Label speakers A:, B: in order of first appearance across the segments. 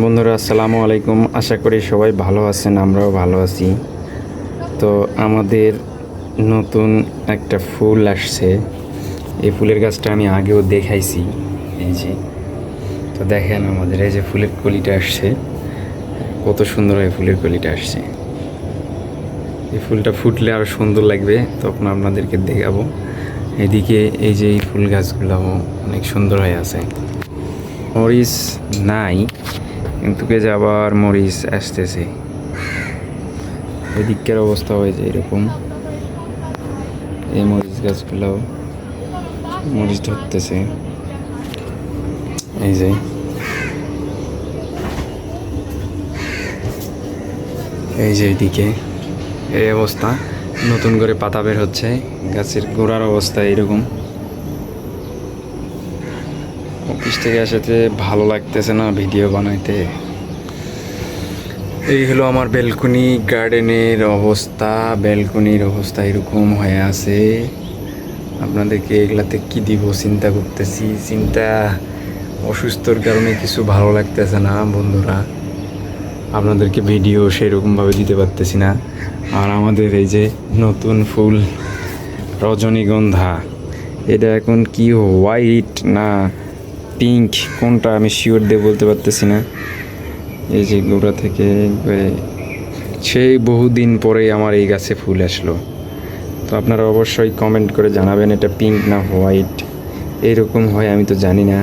A: বন্ধুরা আসসালামু আলাইকুম, আশা করি সবাই ভালো আছেন, আমরাও ভালো আছি। তো আমাদের নতুন একটা ফুল আসছে। এই ফুলের গাছটা আমি আগেও দেখাইছি, এই যে। তো দেখেন আমাদের এই যে ফুলের কলিটা আসছে, কত সুন্দর এই ফুলের কলিটা আসছে। এই ফুলটা ফুটলে আরও সুন্দর লাগবে, তখন আপনাদেরকে দেখাবো। এদিকে এই যে এই ফুল গাছগুলো অনেক সুন্দর হয়ে আছে। মরিচ নাই, কিন্তু যে আবার মরিচ আসতেছে। এদিকের অবস্থা হয়ে যায় এরকম, এই মরিচ গাছগুলো মরিচ ধরতেছে, এই যে। এই যে এইদিকে এই অবস্থা, নতুন করে পাতা বের হচ্ছে, গাছের গোড়ার অবস্থা এরকম। অফিস থেকে আসাতে ভালো লাগতেছে না ভিডিও বানাইতে। এই হলো আমার ব্যালকনি গার্ডেনের অবস্থা। ব্যালকনির অবস্থা এরকম হয়ে আছে। আপনাদেরকে এগুলাতে কি দিব চিন্তা করতেছি। অসুস্থর কারণে কিছু ভালো লাগতেছে না বন্ধুরা, আপনাদেরকে ভিডিও সেরকমভাবে দিতে পারতেছি না। আর আমাদের এই যে নতুন ফুল রজনীগন্ধা, এটা এখন কি হোয়াইট না পিঙ্ক কোনটা আমি শিওর দিয়ে বলতে পারতেছি না। এই যে গোড়া থেকে একবারে সেই বহুদিন পরেই আমার এই গাছে ফুল আসলো। তো আপনারা অবশ্যই কমেন্ট করে জানাবেন এটা পিঙ্ক না হোয়াইট, এইরকম হয় আমি তো জানি না।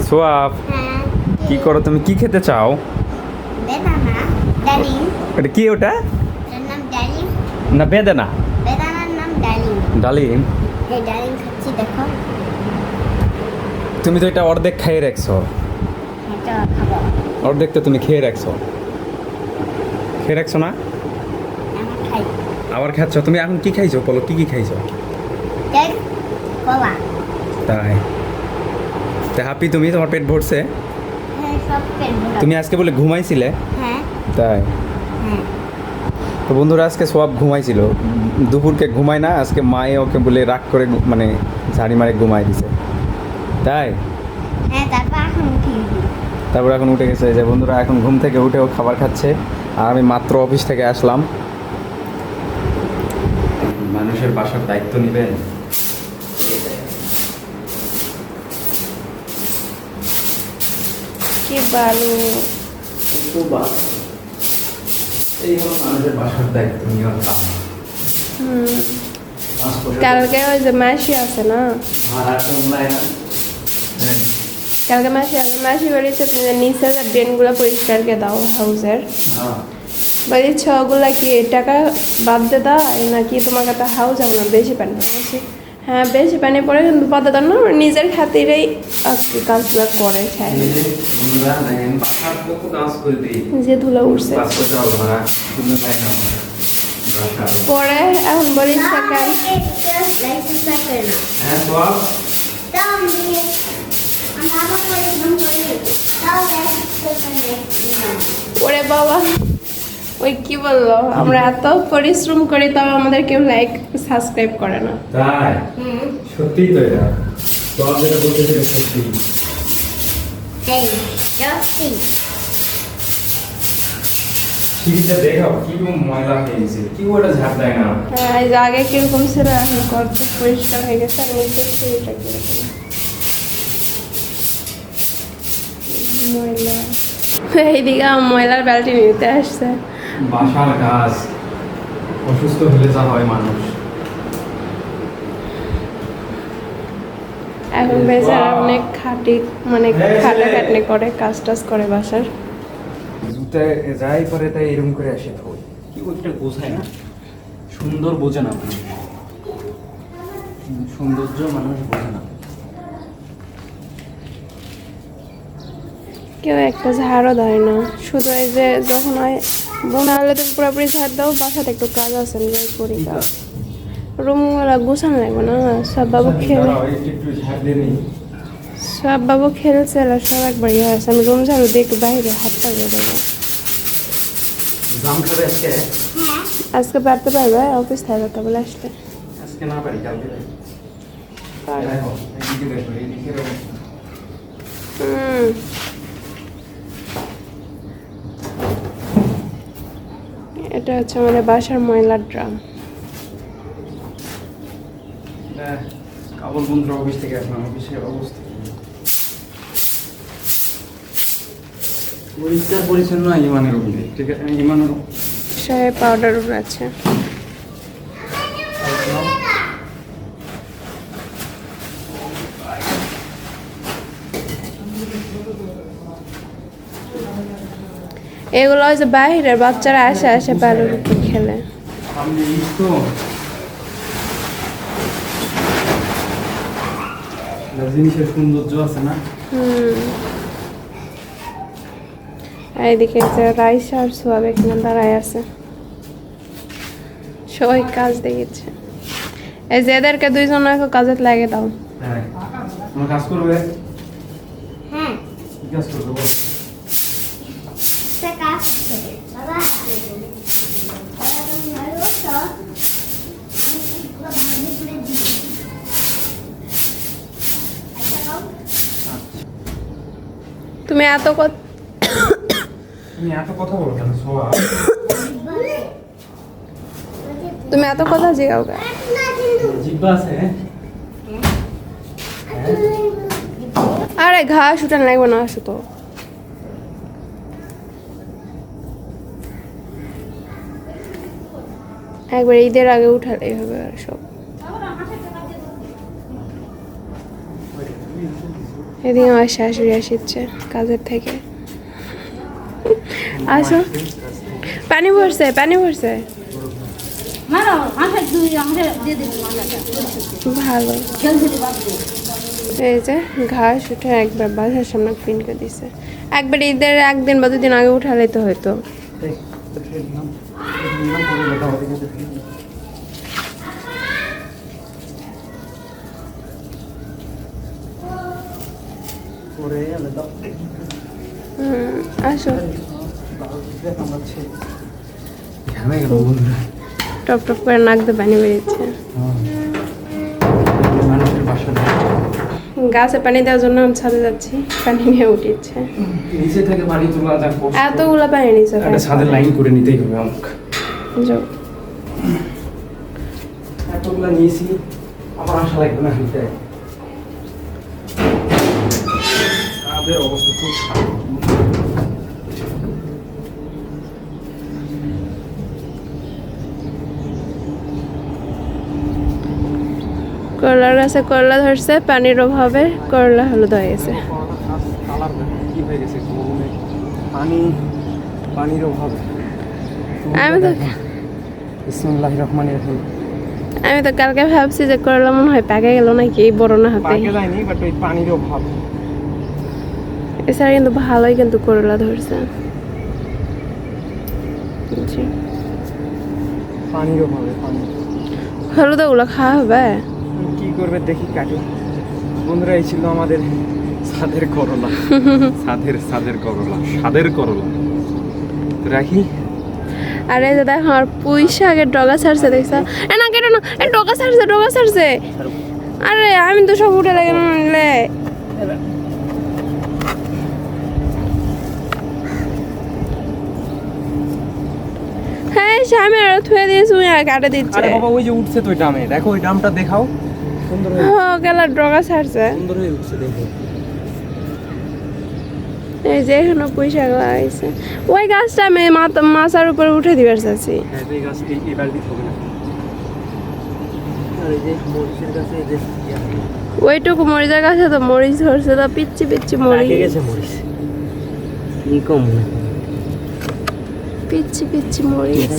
A: সোয়াব, কি করো তুমি? কি খেতে চাও? এটা কি? ওটা না বেদানা, ডালিম। তুমি তো এটা অর্ধেক খেয়ে রাখছো। অর্ধেক তো তুমি খেয়ে রাখছো না? আবার খাচ্ছ? তুমি এখন কি খাইছো বলো, কি খাইছো? তাই হ্যাপি তুমি? তোমার পেট ভরছে? তুমি আজকে বলে ঘুমাইছিলে? তাই। তো বন্ধুরা আজকে সব ঘুমাইছিল, দুপুরকে ঘুমায় না, আজকে মায়ে ওকে বলে রাগ করে মানে ঝাড়ি মারে ঘুমাই দিছে। তাই তারপর এখন উঠে গেছে। যে বন্ধুরা এখন ঘুম থেকে উঠেও খাবার খাচ্ছে, আর আমি মাত্র অফিস থেকে আসলাম। মানুষের বাসার দায়িত্ব নেবেন।
B: কি বালু,
A: এই হলো মানুষের বাসার দায়িত্ব নেওয়ার কাম।
B: কালকে ওই যে মাসি আছে না,
A: ভাড়া কমলায় না।
B: কালকে মাসি বলেছে তুমি নিচে ড্রেনগুলো পরিষ্কার করে দাও হাউসের। বলি ছগুলা কি টাকা বাদ দে দেয় নাকি তোমার কাছে হাউস যাও না বেশি পানি পড়েছি? হ্যাঁ বেশি পানি পড়ে, কিন্তু বাদ দাও না, নিজের খাতিরেই আজকে কাজগুলো করে যে ধুলো উঠছে। পরে এখন বলি ওরে বাবা, ওই কি বললো, আমরা এত পরিশ্রম করি তাও আমাদের কেউ লাইক সাবস্ক্রাইব করে না।
A: তাই? সত্যি তো এটা তো যেটা বলতেছে সত্যি। সিঁড়িটা দেখাও কিরকম ময়লা হয়ে গেছে, কি ওটা ঝাড় দেয় না?
B: হ্যাঁ এই যে আগে কিরকম ছিল এখন কত পরিষ্কার হয়ে গেছে। আর নিচের সিঁড়িটা কিরকম ময়লা, এইদিকে ময়লার বালতি নিতে আসছে।
A: বাসার গাছ অসুস্থ হলে যা হয় মানুষ।
B: এখন বেচারা অনেক মানে খাটাখাটনি করে, কাজ টাজ করে বাসার।
A: জুতে যাই পরে তাই এরকম করে আসে থই, কি ওইটা বোঝায় না, সুন্দর বোঝে না মানুষ, সৌন্দর্য মানুষ বোঝে না।
B: কেউ একটা ঝাড়ও দেয় না, শুধু এই যে যখন হয় বোনা হলে তুমি পুরোপুরি ঝাড় দাও, বাসাতে একটু কাজ আছে করি কাজ, রুমগুলা গোছানো লাগবে না। সব বাবু খেলছে, আর সব একবার ইয়ে আছে। আমি রুম ঝাড়ু দিয়ে একটু বাইরে হাত পাড়িয়ে দেবো। আজকে বাড়তে পারবে? অফিস থাকবে তো বলে আসতে।
A: আজকে না পারি, কালকে
B: এটা হচ্ছে আমাদের বাসার ময়লার ড্রাম।
A: কাবল বন্ধুরা অফিস থেকে আসলাম, অফিসের অবস্থা পরিষ্কার পরিচ্ছন্ন ইমানের অফিসে, ঠিক আছে? ইমানের
B: সাহেব পাউডার আছে। এগুলো হচ্ছে বাইরের বাচ্চারা আসে আসে বালুর উপর খেলে।
A: সামনে ঈদ তো, জিনিসের সৌন্দর্য আছে না?
B: আর এদিকে যে রাইস আর সোয়াব এখানে দাঁড়ায় আছে, সবাই কাজ দেখেছে। এই যে এদেরকে দুইজনকে কাজে লাগে দাও।
A: হ্যাঁ, তোমরা কাজ করবে?
C: হ্যাঁ,
A: কি কাজ করবে বলো?
C: একটা কাজ করে বাবা তুমি ভালো আছো? আমি পুরো ভাঙে করে দিই। একটা কাজ
B: তুমি এত
A: তুমি এত কথা বলো কেন সোয়া?
B: তুমি এত কথা জিগাও কেন?
A: জিব্বা আছে?
B: আরে ঘাস উঠান লাগবে না, আসো তো। একবার ঈদের আগে উঠালেই হবে আর সব। এদিকে আমার শাশুড়ি আসছে কাজের থেকে। আসো, পানি ভরছে, পানি ভরছে।
C: মারো আমাকে দুই আমাকে দিয়ে দিন মালাটা
B: ভালো।
C: জলদি বাদ দে।
B: এই যে ঘাস উঠে একবার বাসার সামনে ক্লিন করে দিছে। একবার ঈদের একদিন বা দুদিন আগে উঠালে তো হয়তো। আসো, টপ টপ করে নাক দিয়ে পানি বেরিয়েছে। গাছে পানি দেওয়ার জন্য আমি ছাদে যাচ্ছি, পানি নিয়ে উঠেছে।
A: নিচে থেকে পানি তোলা যা কষ্ট।
B: এতগুলো পানি নিচে
A: একটা ছাদের লাইন করে নিতেই হবে আমাকে।
B: যাও।
A: এতগুলা নিয়েছি, আমার আশা লাগবে না নিতে। ছাদের অবস্থা খুব খারাপ।
B: করলার গাছে করলা ধরছে, পানির অভাবে করলা হলুদ হয়ে গেছে।
A: কি হয়ে গেছে গরমে? পানির অভাবে।
B: আমি তো
A: বিসমিল্লাহির রহমানির রহিম।
B: আমি তো কালকে ভাবছি যে করলা মনে হয় পেকে গেল নাকি, বড় না হাতে।
A: পাকে যায়নি, বাট ওই পানির অভাব।
B: এছাড়া কিন্তু ভালোই কিন্তু করলা ধরছে। জি।
A: পানির অভাবে পানি।
B: হলুদ ওগুলো খাওয়া হবে?
A: কি করবে দেখি কাটি। বন্ধুরা, এই ছিল আমাদের ছাদের করলা। ছাদের করলা, স্বাদের করলা। তো রাখি।
B: আর এই যে দেখো আমার পুঁই শাকের ডগা ছাড়ছে, দেখছো? এ না কেটে না, এ ডগা ছাড়ছে, ডগা ছাড়ছে। আরে আমি তো সব উঠে লাগে নিলে। হ্যাঁ, আমি আরো থুয়ে দিয়েছি, তুমি আর কাটে দিচ্ছে।
A: আরে বাবা, ওই যে উঠছে তো ওই ডামে, দেখো ওই ডামটা দেখাও। সুন্দর হয়ে
B: হ্যাঁ, গেলা ডগা ছাড়ছে।
A: সুন্দর হয়ে উঠছে, দেখো।
B: এই যে এখানে পুঁই শাক লাগাইছে। ওই গাছটা আমি মাথার উপরে উঠে দিবার চাচ্ছি।
A: হ্যাঁ, এই গাছ এবার দিতে হবে না। আর এই যে মরিচের গাছে এই যে
B: ওইটুকু মরিচের গাছে তো মরিচ ধরছে, তো পিচ্ছি পিচ্ছি মরিচ।
A: গেছে মরিচ। কি কম
B: পিচ্ছি পিচ্ছি মরিচ।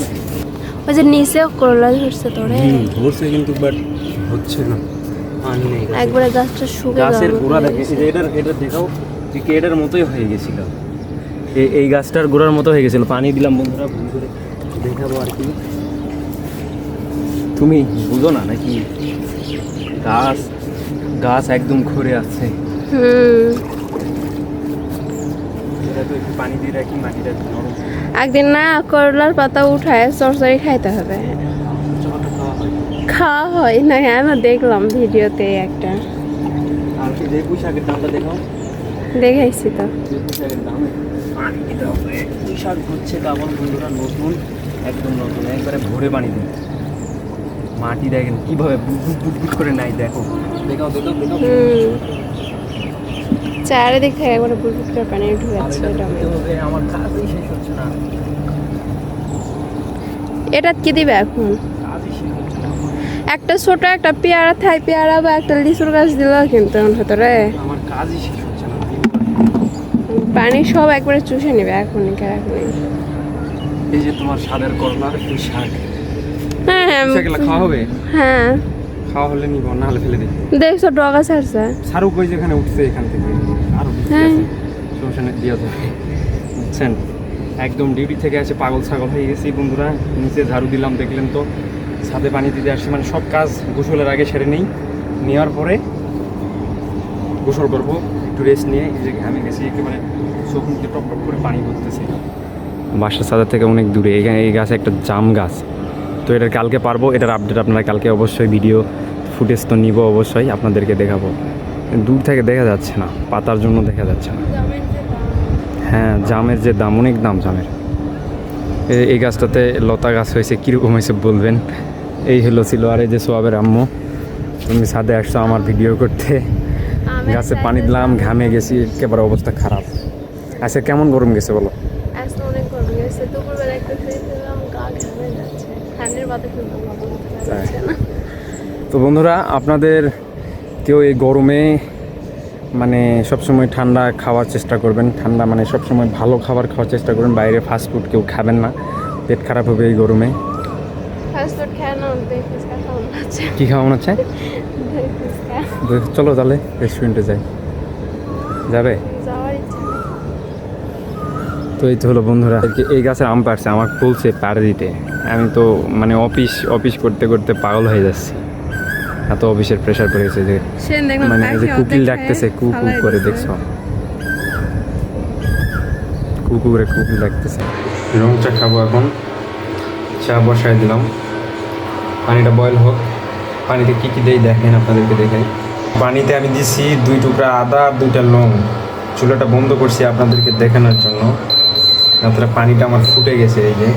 B: ওই যে নিচে করলা ধরছে তোরে।
A: ধরছে কিন্তু বাট হচ্ছে না, পানি নেই।
B: একবারে গাছটা শুকে
A: গাছের
B: যাওয়ার
A: গোড়া
B: মতো
A: দেখে,
B: হয়ে
A: এই যে এটা দেখাও, ঠিক এটার মতোই হয়ে গেছিল। এই গাছটার গোড়ার মতো হয়ে গেছিল। পানি দিলাম বন্ধুরা, ভুল করে দেখাবো আর কি। তুমি বুঝো না নাকি? গাছ একদম ঘুরে আছে। এটা তো একটু পানি দিয়ে রাখি, মাটিটা নরম।
B: একদিন না করলার পাতা উঠায় চরচরি খাইতে হবে। খাওয়া হয় না, আমি দেখলাম ভিডিওতে একটা।
A: আর কি যে পুঁই শাকের দামটা দেখাও।
B: দেখাইছি তো।
A: পুঁই শাকের দাম পানি দিতে হবে। পুঁই শাক হচ্ছে কাবল বন্ধুরা নতুন, একদম নতুন, একবারে ভরে পানি দিন। মাটি দেখেন কীভাবে বুট করে নাই, দেখো দেখাও দেখাও দেখাও।
B: চারিদিক থেকে একবারে বুলবুল করে পানি ঢুকে যাচ্ছে।
A: আমার কাজই শেষ হচ্ছে না,
B: এটা কি দিবে এখন?
A: কাজই শেষ হচ্ছে না,
B: একটা ছোট একটা পেয়ারা থাই পেয়ারা বা একটা লিচুর গাছ দিল কিন্তু ওর ভেতরে
A: আমার কাজই শেষ হচ্ছে না।
B: পানি সব একবারে চুষে নেবে এখনই।
A: এই যে তোমার স্বাদের করলার এই শাক,
B: হ্যাঁ হ্যাঁ
A: শাকগুলো খাওয়া হবে?
B: হ্যাঁ
A: খাওয়া হলে নিব, না হলে ফেলে দিই।
B: দেখছো ডগা ছাড়ছে।
A: শাহরুখ ওই যেখানে উঠছে এখান থেকে আরো বেশি
B: হ্যাঁ।
A: আছে, সমস্যা নেই, দিয়ে দেবে। বুঝছেন, একদম ডিউটি থেকে আছে পাগল ছাগল হয়ে গেছি বন্ধুরা। নিচে ঝাড়ু দিলাম, দেখলেন তো, ছাদে পানি দিতে আসছি, মানে সব কাজ গোসলের আগে সেরে নেই, নেওয়ার পরে গোসল করবো, একটু রেস্ট নিয়ে। এই যে আমি গেছি একেবারে চোখ মুখে টপ টপ করে পানি পড়তেছে। বাসার ছাদের থেকে অনেক দূরে এখানে এই গাছে একটা জাম গাছ, তো এটা কালকে পারবো, এটার আপডেট আপনারা কালকে অবশ্যই ভিডিও ফুটেজ তো নিব, অবশ্যই আপনাদেরকে দেখাবো। দূর থেকে দেখা যাচ্ছে না, পাতার জন্য দেখা যাচ্ছে না। হ্যাঁ, জামের যে দাম, অনেক দাম জামের। এই গাছটাতে লতা গাছ হয়েছে, কীরকম হয়েছে বলবেন। এই হলো ছিল। আর এই যে সোয়াবের আম্মু, তুমি ছাদে আসছো আমার ভিডিও করতে, গাছে পানি দিলাম, ঘামে গেছি, একেবারে অবস্থা খারাপ। আচ্ছা, কেমন গরম গেছে বলো?
B: আজকে অনেক গরম গেছে, দুপুরবেলা একটু ফ্রেশ হলাম, গা ঘামে যাচ্ছে, ফ্যানের বাতাস শুনলাম না, বলতে পারছি না।
A: তো বন্ধুরা, আপনাদের কেউ এই গরমে মানে সবসময় ঠান্ডা খাওয়ার চেষ্টা করবেন, ঠান্ডা মানে সবসময় ভালো খাবার খাওয়ার চেষ্টা করবেন, বাইরে ফাস্টফুড কেউ খাবেন না, পেট খারাপ হবে এই গরমে।
B: ফাস্টফুড খায় না, দই ফুচকা খাওয়া মনে হচ্ছে।
A: কী খাওয়া মনে হচ্ছে?
B: দই ফুচকা
A: চলো তাহলে রেস্টুরেন্টে যাই, যাবে?
B: যাওয়ার ইচ্ছা নেই।
A: তো এই তো হলো বন্ধুরা, এই গাছের আম পাড়ছে, আমাকে বলছে পাড়ে দিতে। আমি তো মানে অফিস করতে করতে পাগল হয়ে যাচ্ছি, এত অফিসের প্রেশার পড়েছে যে মানে এই যে কুকিল ডাকতেছে, কুকু করে, দেখছো কুকুরে কুকিল ডাকতেছে। রং চা খাবো এখন, চা বসাই দিলাম, পানিটা বয়েল হোক। পানিতে কী কী দেই দেখেন, আপনাদেরকে দেখাই। পানিতে আমি দিছি 2 টুকরা আদা আর 2টা লং। চুলাটা বন্ধ করছি আপনাদেরকে দেখানোর জন্য। তারপরে পানিটা আমার ফুটে গেছে, এই যে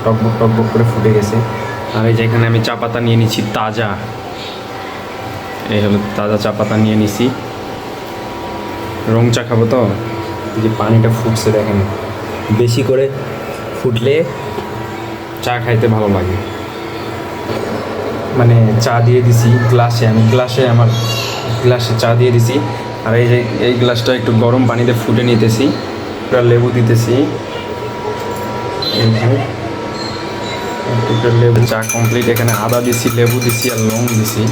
A: টকবক টকবক করে ফুটে গেছে। আর এই যে এখানে আমি চা পাতা নিয়ে নিচ্ছি তাজা, এই হলো তাজা চা পাতা নিয়ে নিছি। রং চা খাবো তো, এই যে পানিটা ফুটছে দেখেন, বেশি করে ফুটলে চা খাইতে ভালো লাগে। মানে চা দিয়ে দিছি গ্লাসে, আমার গ্লাসে চা দিয়ে দিছি। আর এই যে এই গ্লাসটা একটু গরম পানিতে ফুটে নিতেছি, একটা লেবু দিতেছি, একটা লেবু। চা কমপ্লিট, এখানে আদা দিছি, লেবু দিছি আর লং দিছি।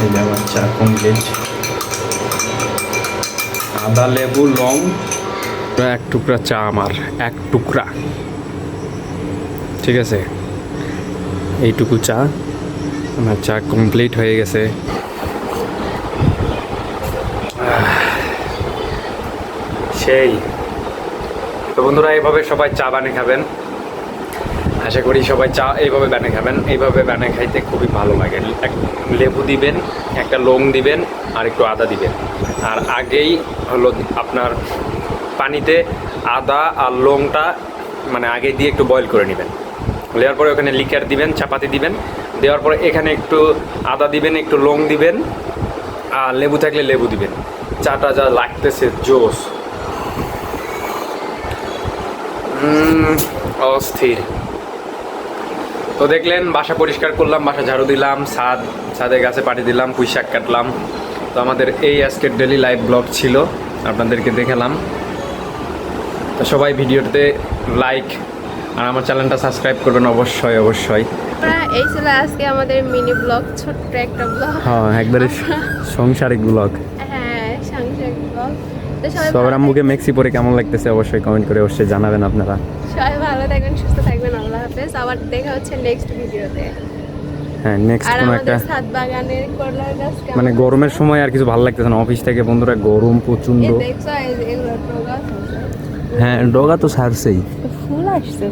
A: এই যে আমার চা কমপ্লিট, আদা লেবু লং, 1 টুকরা চা, আমার 1 টুকরা, ঠিক আছে? এইটুকু চা, আমার চা কমপ্লিট হয়ে গেছে। সেই তো বন্ধুরা, এইভাবে সবাই চা বানিয়ে খাবেন, আশা করি সবাই চা এইভাবে বানিয়ে খাবেন। এইভাবে বানিয়ে খাইতে খুবই ভালো লাগে। লেবু দিবেন, একটা লং দিবেন আর একটু আদা দিবেন। আর আগেই হলো আপনার পানিতে আদা আর লংটা মানে আগে দিয়ে একটু বয়েল করে নেবেন। দেওয়ার পরে ওখানে লিকার দিবেন, চাপাতি দিবেন, দেওয়ার পরে এখানে একটু আদা দিবেন, একটু লং দিবেন, আর লেবু থাকলে লেবু দিবেন। চাটা যা লাগতেছে জোস, অস্থির। তো দেখলেন, বাসা পরিষ্কার করলাম, বাসা ঝাড়ু দিলাম, ছাদে গাছে পানি দিলাম, পুঁই শাক কাটলাম। তো আমাদের এই আজকের ডেলি লাইভ ব্লগ ছিল, আপনাদেরকে দেখালাম। তো সবাই ভিডিওতে লাইক আর আমার চ্যানেলটা সাবস্ক্রাইব করবেন অবশ্যই।
B: এই ছিল আজকে আমাদের মিনি ব্লগ, ছোট্ট একটা ব্লগ।
A: হ্যাঁ, একবারে সংসারিক ব্লগ।
B: হ্যাঁ, সাংসারিক ব্লগ। তো সবাই
A: সবার আম্মুকে মেক্সি পরে কেমন লাগতেছে অবশ্যই কমেন্ট করে অবশ্যই জানাবেন আপনারা।
B: সবাই ভালো থাকবেন, সুস্থ থাকবেন, আল্লাহ হাফেজ। আবার দেখা হচ্ছে নেক্সট ভিডিওতে।
A: হ্যাঁ, নেক্সট
B: আর
A: কোনো
B: আমাদের
A: একটা
B: ছাদ বাগানের করলার গাছ
A: মানে গরমের সময় আর কিছু ভালো লাগতেছে না, অফিস থেকে বন্ধুরা গরম প্রচন্ড।
B: দেখছো, এগুলো গাছ আছে।
A: হ্যাঁ, ডগা তো ছাড়ছেই।
B: ফুল আসছে।